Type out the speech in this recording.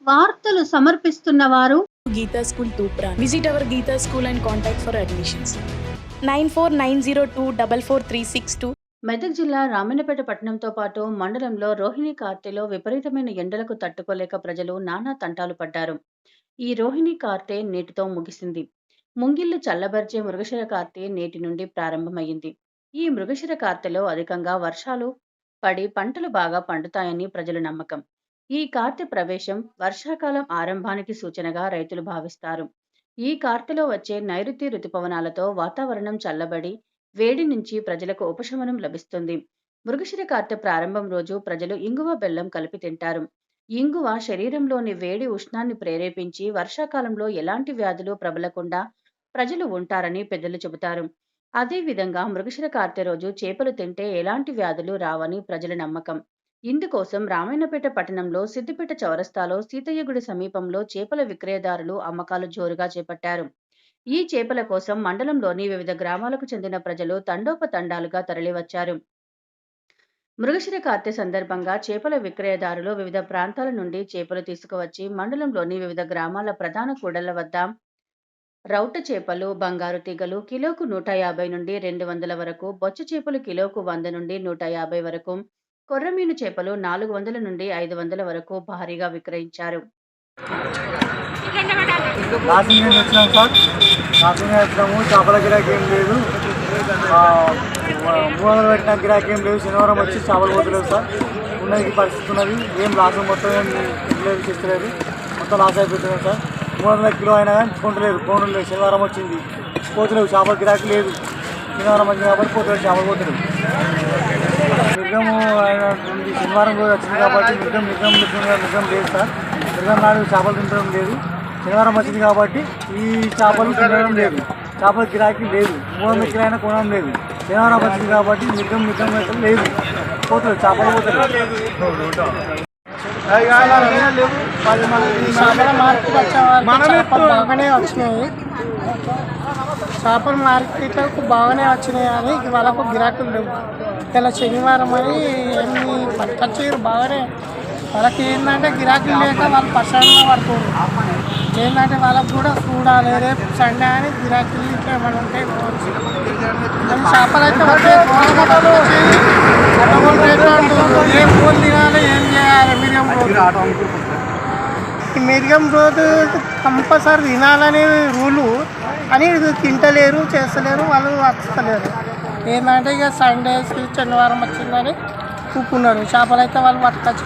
వార్తలు సమర్పిస్తున్నవారు Geeta School Tupra. Visit our Geeta School and contact for admissions. 9490244362. Medak జిల్లా రామన్నపేట పట్టణంతో పాటు మండలంలో రోహిణి కార్తెలో విపరీతమైన ఎండలకు తట్టుకోలేక ప్రజలు నానా తంటాలు పడ్డారు. ఈ రోహిణి కార్తె నేటితో ముగిసింది. ముంగిళ్లు చల్లబరిచే మృగశిర కార్తె నేటి నుండి ప్రారంభమైంది. ఈ మృగశిర కార్తెలో అధికంగా వర్షాలు పడి పంటలు బాగా పండుతాయని ప్రజల నమ్మకం. ఈ కార్తె ప్రవేశం వర్షాకాలం ఆరంభానికి సూచనగా రైతులు భావిస్తారు. ఈ కార్తెలో వచ్చే నైరుతి రుతుపవనాలతో వాతావరణం చల్లబడి వేడి నుంచి ప్రజలకు ఉపశమనం లభిస్తుంది. మృగశిర కార్తె ప్రారంభం రోజు ప్రజలు ఇంగువ బెల్లం కలిపి తింటారు. ఇంగువ శరీరంలోని వేడి ఉష్ణాన్ని ప్రేరేపించి వర్షాకాలంలో ఎలాంటి వ్యాధులు ప్రబలకుండా ప్రజలు ఉంటారని పెద్దలు చెబుతారు. అదేవిధంగా మృగశిర కార్తె రోజు చేపలు తింటే ఎలాంటి వ్యాధులు రావని ప్రజల నమ్మకం. ఇందుకోసం రామాయణపేట పట్టణంలో సిద్దిపేట చౌరస్తాలో సీతయ్య గుడి సమీపంలో చేపల విక్రయదారులు అమ్మకాలు జోరుగా చేపట్టారు. ఈ చేపల కోసం మండలంలోని వివిధ గ్రామాలకు చెందిన ప్రజలు తండోపతండాలుగా తరలివచ్చారు. మృగశిర కార్తె సందర్భంగా చేపల విక్రయదారులు వివిధ ప్రాంతాల నుండి చేపలు తీసుకువచ్చి మండలంలోని వివిధ గ్రామాల ప్రధాన కూడళ్ల వద్ద రౌట చేపలు, బంగారు తీగలు కిలోకు 150 నుండి 200 వరకు, బొచ్చ చేపలు కిలోకు 100 నుండి 150 వరకు, కొర్రమీను చేపలు 400 నుండి 500 వరకు భారీగా విక్రయించారు. చేపల గిరాకీ ఏం లేదు, 300 పెట్టిన గిరాకీ ఏం లేదు. శనివారం వచ్చి చేపలు పోతలేవు సార్. ఉన్నది పరిస్థితి ఉన్నది. ఏం లాస్ మొత్తం ఏం లేదు, చేస్తలేదు. మొత్తం లాస్ అయిపోతున్నాం సార్. 300 కిలో అయినా కానీ కొంటలేదు, కోణం లేదు. శనివారం వచ్చింది, పోతలేవు. చేపల గిరాకీ లేదు. శనివారం వచ్చింది కాబట్టి పోతలేవు, చేపలు పోతలేవు. మృగము శనివారం రోజు వచ్చింది కాబట్టి మృగం లేదు సార్. మృగం నాడు చేపలు తినడం లేదు. శనివారం వచ్చింది కాబట్టి ఈ చేపలు తినడం లేదు. చేపల గిరాకీ లేదు. 300 కిలో అయినా కొనడం లేదు. శనివారం వచ్చింది కాబట్టి మృగం లేదు, పోతలేదు, చేపలు పోతలేదు. చేపల మార్కెట్ బాగానే వచ్చినాయి. చేపల మార్కెట్లకు బాగానే వచ్చినాయి కానీ వాళ్ళకు గిరాకులు లేవు. ఇలా శనివారం అని ఎన్ని పట్టుకొచ్చారు బాగానే. వాళ్ళకి ఏంటంటే గిరాకులు లేక వాళ్ళు పర్సనల్గా పడుతుంది. ఏంటంటే వాళ్ళకు కూడా చూడాలి, రేపు సండే అని గిరాకులు ఏమైనా ఉంటాయి పోవచ్చు. చేపలు అయితే ఏం ఫోన్ తినాలి, ఏం చేయాలి. మిరియం రోజు కంపల్సరీ తినాలనే రూలు అని తింటలేరు, చేస్తలేరు, వాళ్ళు వస్తలేరు. ఏంటంటే ఇక సండే శనివారం వచ్చిందని కూకున్నారు. చేపలు అయితే వాళ్ళు పట్టుకొచ్చి